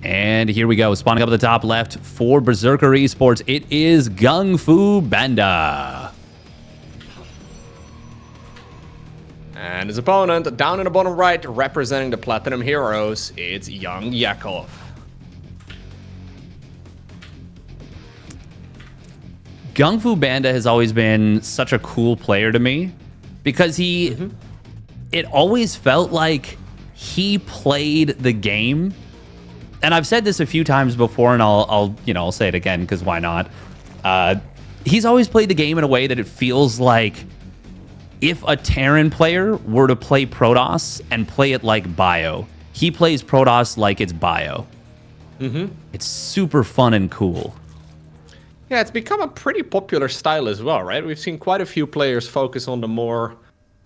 And here we go, spawning up at the top left for Berserker Esports. It is GunGFuBanDa. And his opponent, down in the bottom right, representing the Platinum Heroes, it's YoungYakov. GunGFuBanDa has always been such a cool player to me because it always felt like he played the game. And I've said this a few times before, and I'll say it again because why not? He's always played the game in a way that it feels like if a Terran player were to play Protoss and play it like Bio, he plays Protoss like it's Bio. It's super fun and cool. Yeah, it's become a pretty popular style as well, right? We've seen quite a few players focus on the more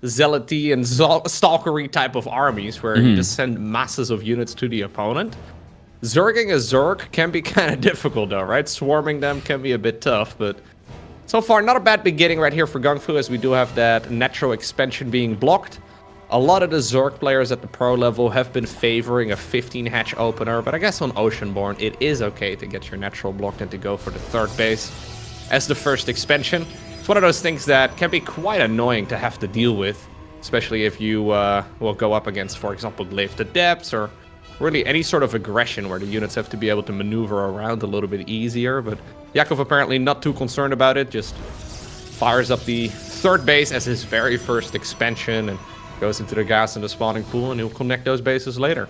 zealoty and stalkery type of armies where you just send masses of units to the opponent. Zerging a Zerg can be kind of difficult though, right? Swarming them can be a bit tough, but so far not a bad beginning right here for GunGfu, as we do have that natural expansion being blocked. A lot of the Zerg players at the pro level have been favoring a 15 hatch opener, but I guess on Oceanborn it is okay to get your natural blocked and to go for the third base as the first expansion. It's one of those things that can be quite annoying to have to deal with, especially if you will go up against, for example, Glaive to Depths or really any sort of aggression where the units have to be able to maneuver around a little bit easier. But Yakov apparently not too concerned about it, just fires up the third base as his very first expansion and goes into the gas in the spawning pool, and he'll connect those bases later.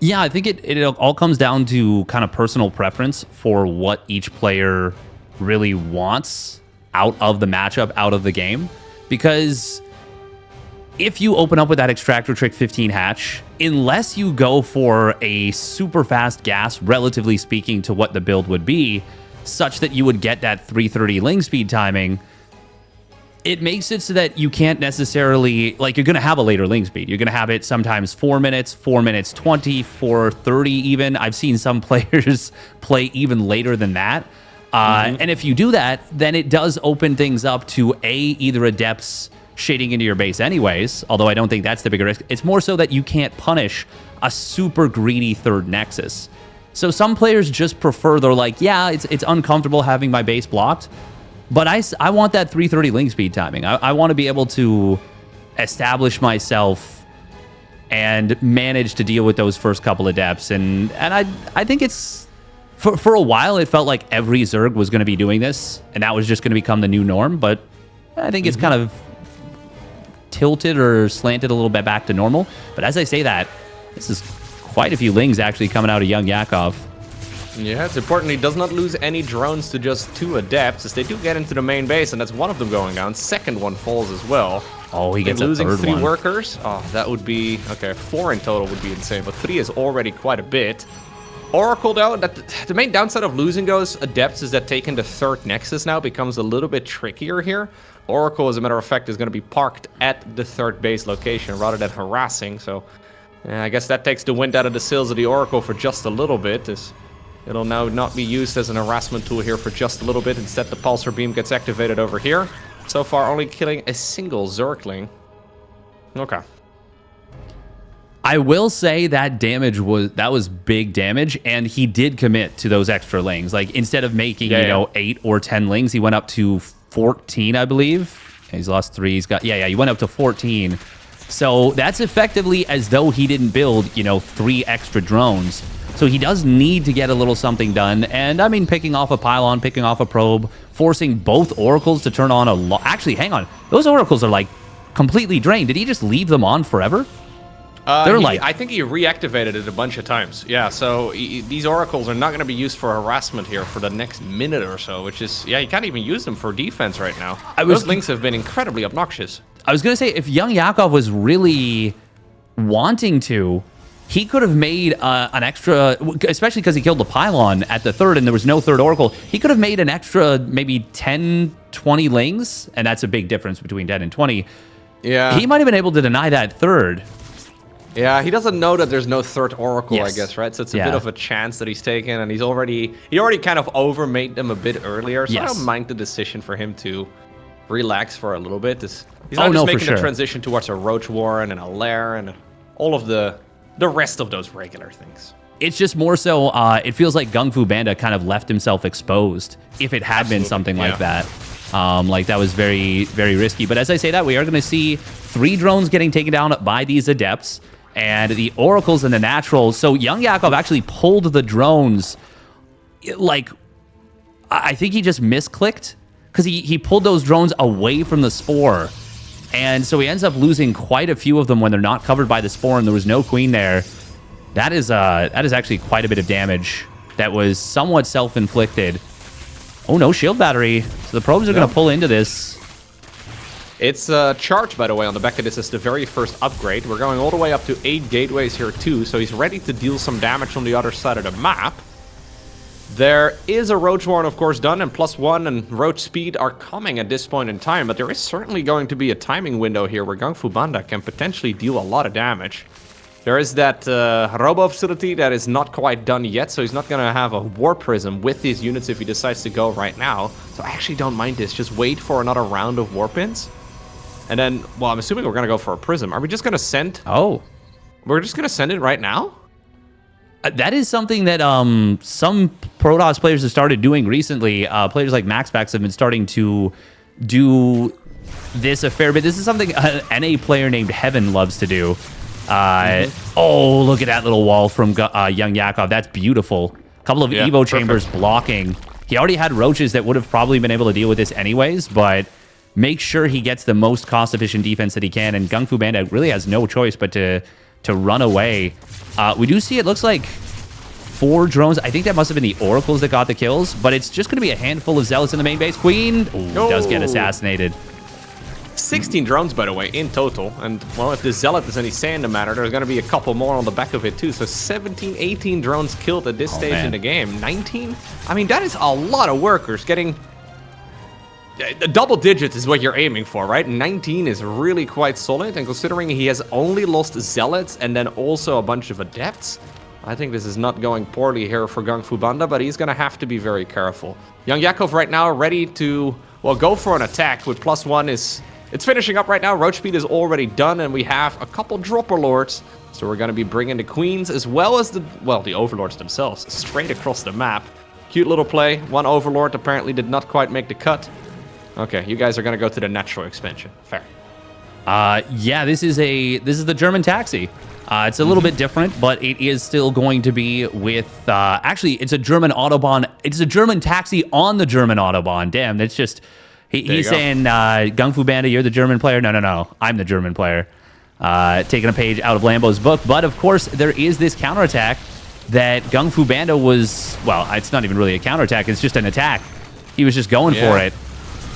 Yeah, I think it all comes down to kind of personal preference for what each player really wants out of the matchup, out of the game. Because if you open up with that Extractor Trick 15 hatch, unless you go for a super fast gas, relatively speaking to what the build would be, such that you would get that 330 ling speed timing, it makes it so that you can't necessarily, like, you're going to have a later ling speed. You're going to have it sometimes 4 minutes, 4 minutes 20, 4:30 even. I've seen some players play even later than that. And if you do that, then it does open things up to either a depths shading into your base anyways, although I don't think that's the bigger risk. It's more so that you can't punish a super greedy third nexus. So some players just prefer, they're like, yeah, it's uncomfortable having my base blocked, but I want that 330 ling speed timing. I want to be able to establish myself and manage to deal with those first couple of depths. And I think it's, for a while, it felt like every Zerg was going to be doing this, and that was just going to become the new norm. But I think it's kind of tilted or slanted a little bit back to normal. But as I say that, this is quite a few lings actually coming out of YoungYakov. Yeah, it's important he does not lose any drones to just 2 adepts, as they do get into the main base, and that's one of them going down. Second one falls as well. Oh, he gets a losing third 3 one. workers. Oh, that would be, okay, 4 in total would be insane, but 3 is already quite a bit. Oracle, though, the main downside of losing those adepts is that taking the third nexus now becomes a little bit trickier here. Oracle, as a matter of fact, is going to be parked at the third base location rather than harassing, so I guess that takes the wind out of the sails of the Oracle for just a little bit. It'll now not be used as an harassment tool here for just a little bit. Instead, the pulsar beam gets activated over here. So far, only killing a single Zergling. Okay. I will say that damage was big damage, and he did commit to those extra lings. Like, instead of making 8 or 10 lings, he went up to 14, I believe. He's lost 3. He's got he went up to 14. So that's effectively as though he didn't build 3 extra drones. So he does need to get a little something done. And I mean, picking off a pylon, picking off a probe, forcing both oracles to turn on a actually, hang on, those oracles are like completely drained. Did he just leave them on forever? I think he reactivated it a bunch of times. Yeah, so these oracles are not going to be used for harassment here for the next minute or so, which is, you can't even use them for defense right now. Those links have been incredibly obnoxious. I was going to say, if YoungYakov was really wanting to, he could have made an extra, especially because he killed the pylon at the third and there was no third oracle, he could have made an extra maybe 10, 20 lings, and that's a big difference between 10 and 20. Yeah. He might have been able to deny that third. Yeah, he doesn't know that there's no third oracle, I guess, right? So it's a bit of a chance that he's taken, and he already kind of overmade them a bit earlier. So I don't mind the decision for him to relax for a little bit. He's not just making the transition towards a Roach Warren and a Lair and all of the rest of those regular things. It's just more so, it feels like GunGFuBanDa kind of left himself exposed if it had been something like that. Like that was very, very risky. But as I say that, we are going to see 3 drones getting taken down by these Adepts and the Oracles and the Naturals. So YoungYakov actually pulled the drones. Like, I think he just misclicked because he pulled those drones away from the Spore. And so he ends up losing quite a few of them when they're not covered by the Spore and there was no Queen there. That is actually quite a bit of damage that was somewhat self-inflicted. Oh, no shield battery. So the probes are going to pull into this. It's charged, by the way, on the back of this is the very first upgrade. We're going all the way up to 8 gateways here, too. So he's ready to deal some damage on the other side of the map. There is a Roach Warren, of course, done, and +1 and Roach Speed are coming at this point in time. But there is certainly going to be a timing window here where GunGFuBanDa can potentially deal a lot of damage. There is that Robo facility that is not quite done yet, so he's not going to have a War Prism with these units if he decides to go right now. So I actually don't mind this. Just wait for another round of Warpins. And then, well, I'm assuming we're going to go for a Prism. Are we just going to send... Oh. We're just going to send it right now? That is something that some Protoss players have started doing recently. Players like MaxPax have been starting to do this a fair bit. This is something an NA player named Heaven loves to do. Oh, look at that little wall from YoungYakov. That's beautiful. A couple of Evo chambers blocking. He already had roaches that would have probably been able to deal with this anyways, but make sure he gets the most cost-efficient defense that he can, and GunGFuBanDa really has no choice but to run away. We do see it looks like 4 drones. I think that must have been the Oracles that got the kills, but it's just going to be a handful of Zealots in the main base. Queen does get assassinated. 16 drones, by the way, in total. And, well, if the Zealot is any say in the matter, there's going to be a couple more on the back of it, too. So 17, 18 drones killed at this stage in the game. 19? I mean, that is a lot of workers getting... Double digits is what you're aiming for, right? 19 is really quite solid. And considering he has only lost Zealots and then also a bunch of Adepts, I think this is not going poorly here for GunGFuBanDa, but he's going to have to be very careful. YoungYakov right now ready to, well, go for an attack with +1 is... It's finishing up right now. Roach Speed is already done, and we have a couple Dropper Lords. So we're going to be bringing the Queens as well as the, well, the Overlords themselves straight across the map. Cute little play. One Overlord apparently did not quite make the cut. Okay, you guys are going to go to the natural expansion. Fair. Yeah, this is the German taxi. It's a little bit different, but it is still going to be with... actually, it's a German Autobahn. It's a German taxi on the German Autobahn. Damn, that's just... He's saying, GunGFuBanDa, you're the German player. No. I'm the German player. Taking a page out of Lambo's book. But, of course, there is this counterattack that GunGFuBanDa was... Well, it's not even really a counterattack. It's just an attack. He was just going for it.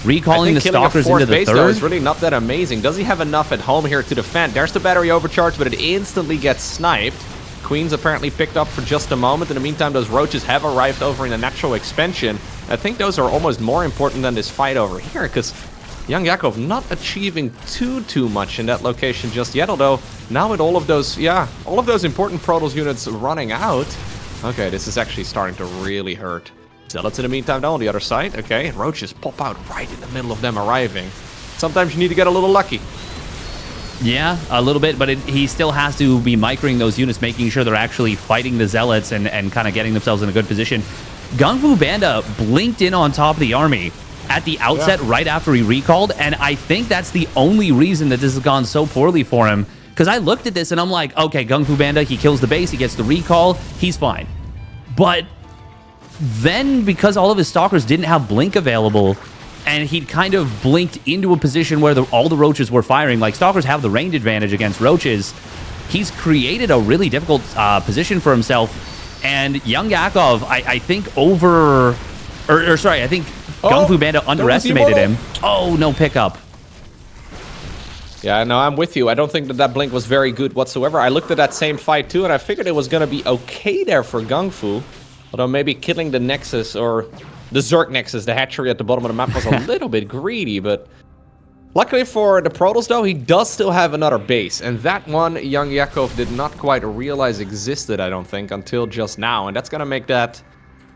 Recalling the Stalkers into the base, third. Though, is really not that amazing. Does he have enough at home here to defend? There's the battery overcharge, but it instantly gets sniped. Queens apparently picked up for just a moment. In the meantime, those roaches have arrived over in the natural expansion. I think those are almost more important than this fight over here, because YoungYakov not achieving too much in that location just yet, although now with all of those, all of those important Protoss units running out, okay, this is actually starting to really hurt. Zealots in the meantime though on the other side, okay, roaches pop out right in the middle of them arriving. Sometimes you need to get a little lucky. Yeah, a little bit, but he still has to be microing those units, making sure they're actually fighting the Zealots and kind of getting themselves in a good position. GunGFuBanDa blinked in on top of the army at the outset right after he recalled, and I think that's the only reason that this has gone so poorly for him, because I looked at this and I'm like, okay, GunGFuBanDa, he kills the base, he gets the recall, he's fine. But then, because all of his Stalkers didn't have blink available, and he'd kind of blinked into a position where all the roaches were firing, like Stalkers have the range advantage against roaches, he's created a really difficult position for himself. And YoungYakov, I think I think GunGFuBanDa underestimated him. Oh, no pickup. Yeah, no, I'm with you. I don't think that blink was very good whatsoever. I looked at that same fight too, and I figured it was going to be okay there for GunGfu. Although maybe killing the Nexus, or the Zerg Nexus, the hatchery at the bottom of the map, was a little bit greedy, but... Luckily for the Protoss, though, he does still have another base, and that one YoungYakov did not quite realize existed, I don't think, until just now, and that's gonna make that...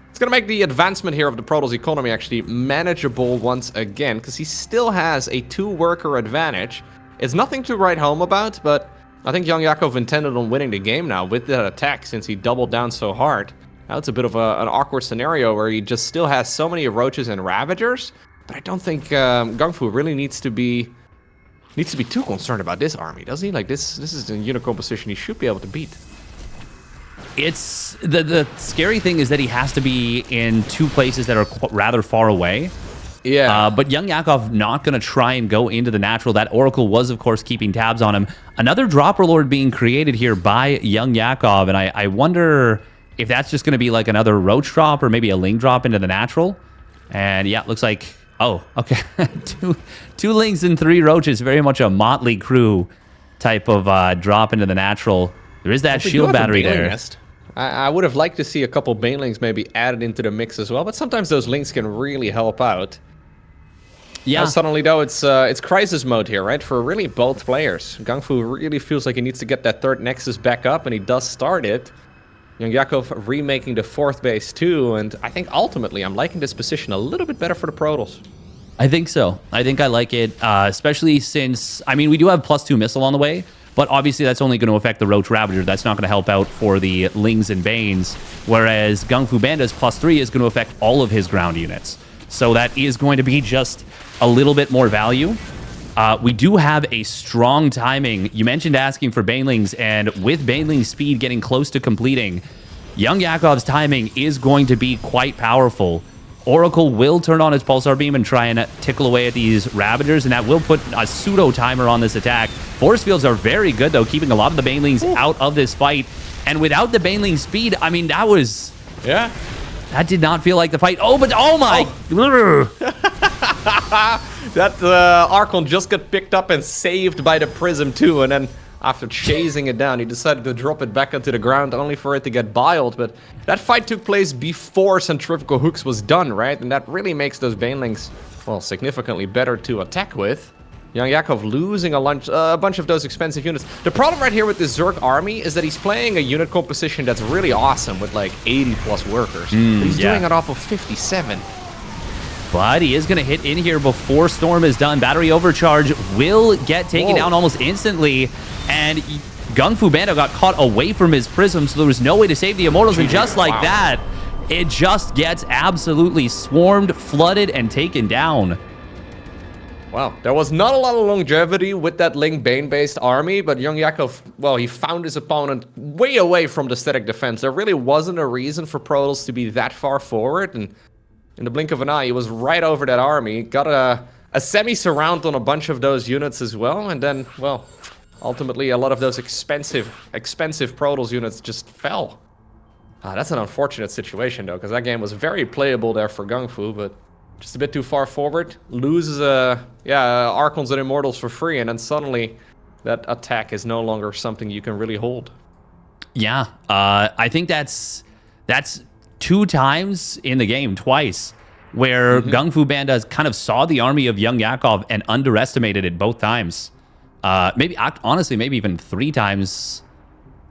It's gonna make the advancement here of the Protoss economy actually manageable once again, because he still has a 2-worker advantage. It's nothing to write home about, but I think YoungYakov intended on winning the game now with that attack since he doubled down so hard. Now it's a bit of an awkward scenario where he just still has so many Roaches and Ravagers, but I don't think GunGfu really needs to be too concerned about this army, does he? Like this is a unit composition he should be able to beat. It's the scary thing is that he has to be in two places that are rather far away. Yeah. But YoungYakov not going to try and go into the natural. That Oracle was, of course, keeping tabs on him. Another Dropper Lord being created here by YoungYakov, and I wonder if that's just going to be like another Roach drop or maybe a Ling drop into the natural. And yeah, looks like, oh, okay. two Lings and 3 Roaches, very much a Motley Crew type of drop into the natural. There is that shield battery there. Nest. I would have liked to see a couple Banelings maybe added into the mix as well, but sometimes those Lings can really help out. Yeah. Now suddenly, though, it's crisis mode here, right? For really both players. GunGfu really feels like he needs to get that third Nexus back up, and he does start it. YoungYakov remaking the 4th base too, and I think ultimately I'm liking this position a little bit better for the Protoss. I think so. I think I like it, especially since, I mean, we do have +2 missile on the way, but obviously that's only going to affect the Roach Ravager. That's not going to help out for the Lings and Banes, whereas GunGFuBanDa's +3 is going to affect all of his ground units. So that is going to be just a little bit more value. We do have a strong timing. You mentioned asking for Banelings, and with Baneling's speed getting close to completing, YoungYakov's timing is going to be quite powerful. Oracle will turn on his Pulsar Beam and try and tickle away at these Ravagers, and that will put a pseudo timer on this attack. Force fields are very good, though, keeping a lot of the Banelings out of this fight. And without the Baneling speed, I mean, that was... Yeah. That did not feel like the fight. Oh, but oh my... That Archon just got picked up and saved by the Prism too, and then after chasing it down, he decided to drop it back onto the ground only for it to get biled. But that fight took place before Centrifugal Hooks was done, right? And that really makes those Banelings, well, significantly better to attack with. YoungYakov losing a bunch of those expensive units. The problem right here with this Zerg army is that he's playing a unit composition that's really awesome with like 80+ workers. But he's doing it off of 57. But he is going to hit in here before Storm is done. Battery overcharge will get taken down almost instantly. And GunGFuBanDa got caught away from his Prism, so there was no way to save the Immortals. And just like that, it just gets absolutely swarmed, flooded, and taken down. Wow, there was not a lot of longevity with that Ling Bane-based army, but YoungYakov, well, he found his opponent way away from the static defense. There really wasn't a reason for Protoss to be that far forward, and in the blink of an eye, he was right over that army, got a semi-surround on a bunch of those units as well, and then, well, ultimately a lot of those expensive Protoss units just fell. That's an unfortunate situation, though, because that game was very playable there for GunGfu, but just a bit too far forward. Loses, Archons and Immortals for free, and then suddenly that attack is no longer something you can really hold. Yeah, I think that's 2 times in the game, twice, where GunGFuBanDa kind of saw the army of YoungYakov and underestimated it both times. Honestly, maybe even 3 times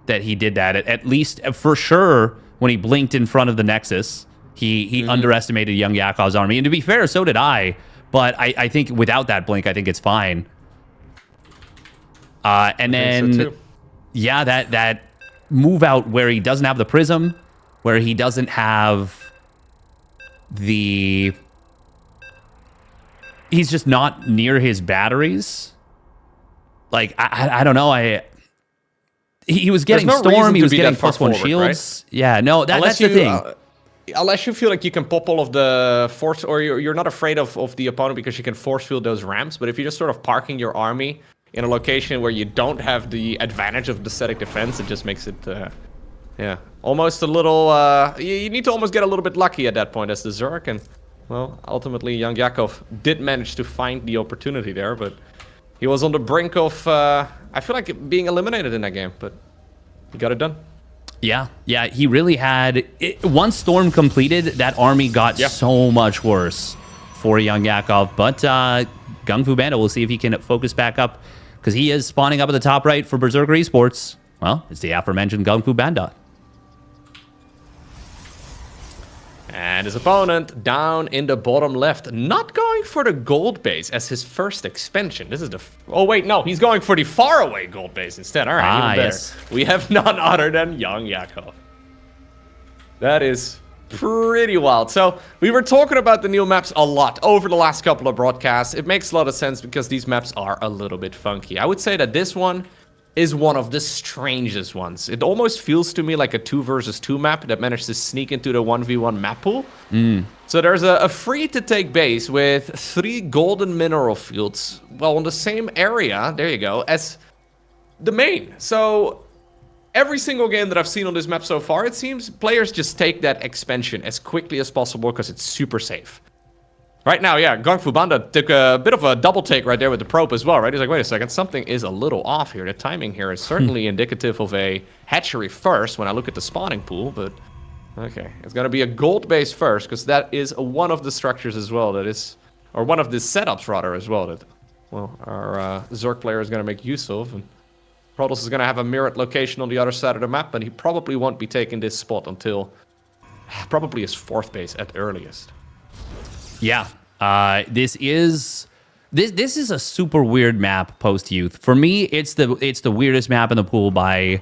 that he did that. At least, for sure, when he blinked in front of the Nexus, he underestimated YoungYakov's army. And to be fair, so did I. But I think without that blink, I think it's fine. And then, so yeah, that move out where he doesn't have the Prism, where he doesn't have the... He's just not near his batteries. Like, I don't know. He was getting Storm, he was getting +1 shields. Right? Yeah, no, that's the thing. Unless you feel like you can pop all of the force, or you're not afraid of the opponent because you can force field those ramps, but if you're just sort of parking your army in a location where you don't have the advantage of the static defense, it just makes it, almost a little, you need to almost get a little bit lucky at that point as the Zerg, and, well, ultimately YoungYakov did manage to find the opportunity there, but he was on the brink of, I feel like being eliminated in that game, but he got it done. Yeah, he really had... Once Storm completed, that army got so much worse for YoungYakov. But GunGFuBanDa, we'll see if he can focus back up, because he is spawning up at the top right for Berserker Esports. Well, it's the aforementioned GunGFuBanDa. And his opponent down in the bottom left. Not going going for the gold base as his first expansion. This is the... Oh, wait, no. He's going for the faraway gold base instead. All right, even better. Yes. We have none other than YoungYakov. That is pretty wild. So we were talking about the new maps a lot over the last couple of broadcasts. It makes a lot of sense because these maps are a little bit funky. I would say that this one is one of the strangest ones. It almost feels to me like a 2 versus 2 map that managed to sneak into the 1v1 map pool. So there's a free-to-take base with 3 golden mineral fields, well, on the same area, there you go, as the main. So every single game that I've seen on this map so far, it seems players just take that expansion as quickly as possible because it's super safe. Right now, yeah, GunGFuBanDa took a bit of a double take right there with the probe as well, right? He's like, wait a second, something is a little off here. The timing here is certainly indicative of a hatchery first when I look at the spawning pool, but okay. It's going to be a gold base first because that is one of the structures as well that is, or one of the setups rather as well that, well, our Zerg player is going to make use of. And Protoss is going to have a mirrored location on the other side of the map, but he probably won't be taking this spot until probably his 4th base at earliest. Yeah, this is a super weird map post-youth. For me, it's the weirdest map in the pool by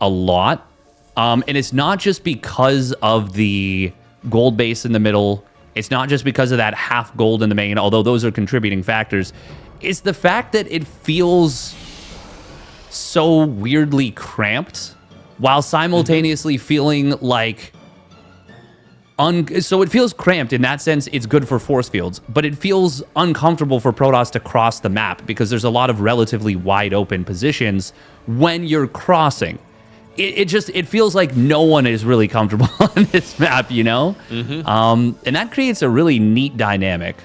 a lot. And it's not just because of the gold base in the middle. It's not just because of that half gold in the main, although those are contributing factors. It's the fact that it feels so weirdly cramped while simultaneously feeling like... So it feels cramped in that sense. It's good for force fields, but it feels uncomfortable for Protoss to cross the map because there's a lot of relatively wide open positions when you're crossing. It feels like no one is really comfortable on this map, you know? And that creates a really neat dynamic.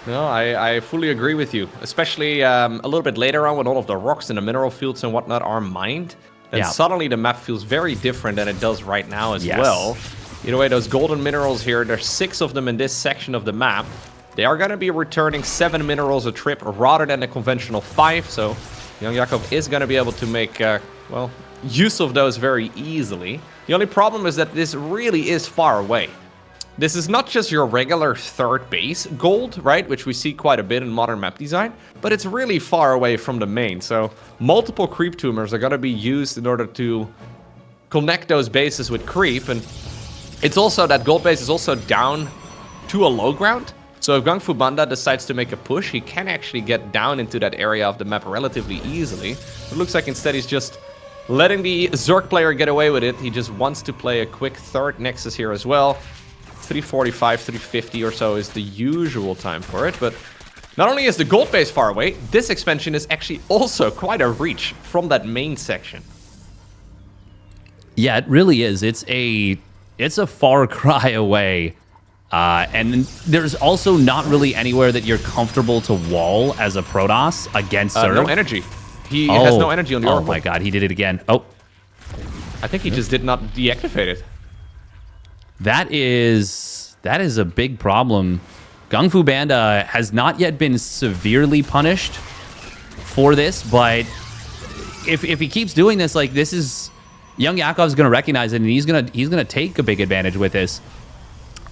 No, I fully agree with you, especially a little bit later on when all of the rocks and the mineral fields and whatnot are mined. Then suddenly the map feels very different than it does right now as well. Either way, those golden minerals here, there's 6 of them in this section of the map. They are going to be returning 7 minerals a trip rather than the conventional 5. So YoungYakov is going to be able to make, well, use of those very easily. The only problem is that this really is far away. This is not just your regular 3rd base gold, right, which we see quite a bit in modern map design, but it's really far away from the main. So multiple creep tumors are going to be used in order to connect those bases with creep. And it's also that gold base is also down to a low ground. So if GunGFuBanDa decides to make a push, he can actually get down into that area of the map relatively easily. It looks like instead he's just letting the Zerg player get away with it. He just wants to play a quick 3rd Nexus here as well. 345, 350 or so is the usual time for it. But not only is the gold base far away, this expansion is actually also quite a reach from that main section. Yeah, it really is. It's a far cry away. And there's also not really anywhere that you're comfortable to wall as a Protoss against Zerg. No energy. He has no energy on the Oracle. Oh my god, he did it again. Oh. I think he just did not deactivate it. That is a big problem. GunGFuBanDa has not yet been severely punished for this, but if he keeps doing this, like, this is... YoungYakov's going to recognize it, and he's gonna take a big advantage with this.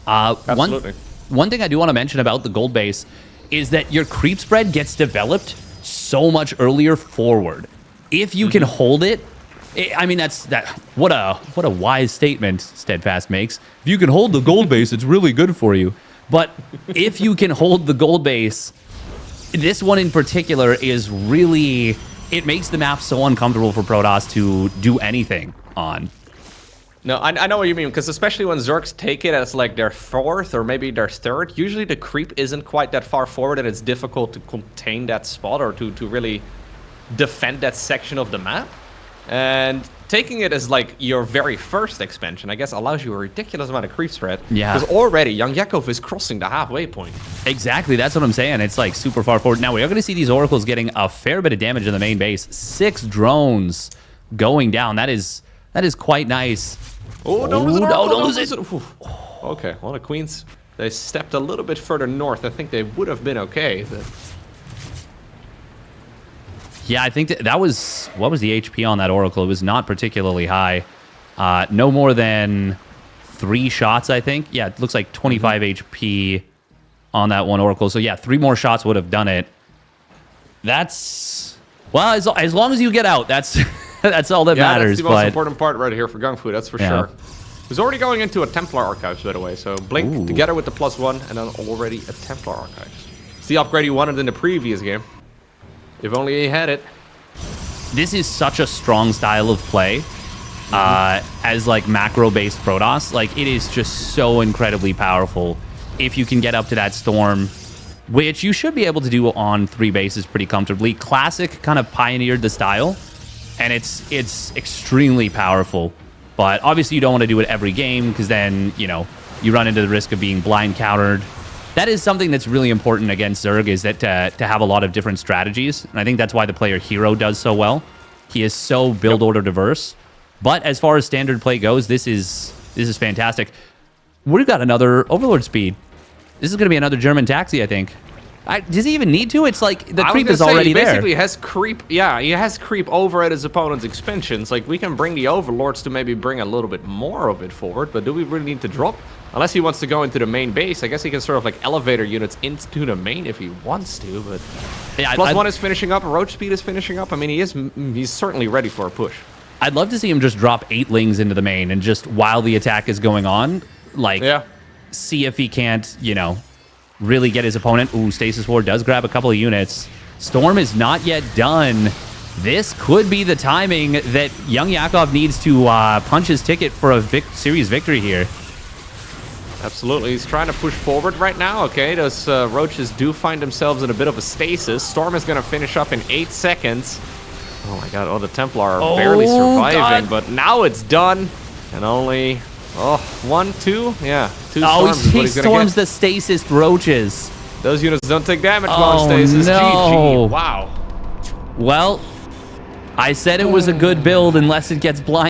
Absolutely. One thing I do want to mention about the gold base is that your creep spread gets developed so much earlier forward. If you can hold it, I mean, what a wise statement Steadfast makes. If you can hold the gold base, it's really good for you. But if you can hold the gold base, this one in particular is really... It makes the map so uncomfortable for Protoss to do anything on. No, I know what you mean, because especially when Zergs take it as like their 4th or maybe their 3rd, usually the creep isn't quite that far forward and it's difficult to contain that spot or to really defend that section of the map. And taking it as like your very first expansion, I guess, allows you a ridiculous amount of creep spread. Yeah. Because already YoungYakov is crossing the halfway point. Exactly, that's what I'm saying. It's like super far forward. Now we are going to see these oracles getting a fair bit of damage in the main base. 6 drones going down. That is quite nice. Oh, don't lose it. Okay, well, the Queens, they stepped a little bit further north. I think they would have been okay. But... Yeah, I think that was... What was the HP on that Oracle? It was not particularly high. No more than 3 shots, I think. Yeah, it looks like 25 HP on that one Oracle. So yeah, 3 more shots would have done it. That's, well, as long as you get out, that's that's all that matters. That's the most important part right here for GunGFu, that's for sure. He's already going into a Templar Archives, by the way. So Blink together with the +1 and then already a Templar Archives. It's the upgrade he wanted in the previous game. If only he had it. This is such a strong style of play as like macro-based Protoss. Like it is just so incredibly powerful if you can get up to that Storm, which you should be able to do on 3 bases pretty comfortably. Classic kind of pioneered the style, and it's extremely powerful. But obviously you don't want to do it every game because then, you know, you run into the risk of being blind countered. That is something that's really important against Zerg, is that to have a lot of different strategies. And I think that's why the player Hero does so well. He is so build order diverse. But as far as standard play goes, this is fantastic. We've got another Overlord speed. This is going to be another German taxi, I think. Does he even need to? It's like the creep is already there. He basically has creep. Yeah, he has creep over at his opponent's expansions. Like, we can bring the Overlords to maybe bring a little bit more of it forward, but do we really need to drop? Unless he wants to go into the main base, I guess he can sort of like elevator units into the main if he wants to, but yeah, +1 is finishing up, Roach speed is finishing up. I mean, he's certainly ready for a push. I'd love to see him just drop 8 lings into the main and just while the attack is going on, like, see if he can't, you know, really get his opponent. Ooh, Stasis Ward does grab a couple of units. Storm is not yet done. This could be the timing that YoungYakov needs to punch his ticket for a series victory here. Absolutely. He's trying to push forward right now. Okay, those Roaches do find themselves in a bit of a stasis. Storm is going to finish up in 8 seconds. Oh my god, the Templar are barely surviving, but now it's done. And only, 1, 2? Yeah, 2 storms is what he's gonna get. The stasis Roaches. Those units don't take damage while in stasis. No. GG. Wow. Well, I said it was a good build unless it gets blind.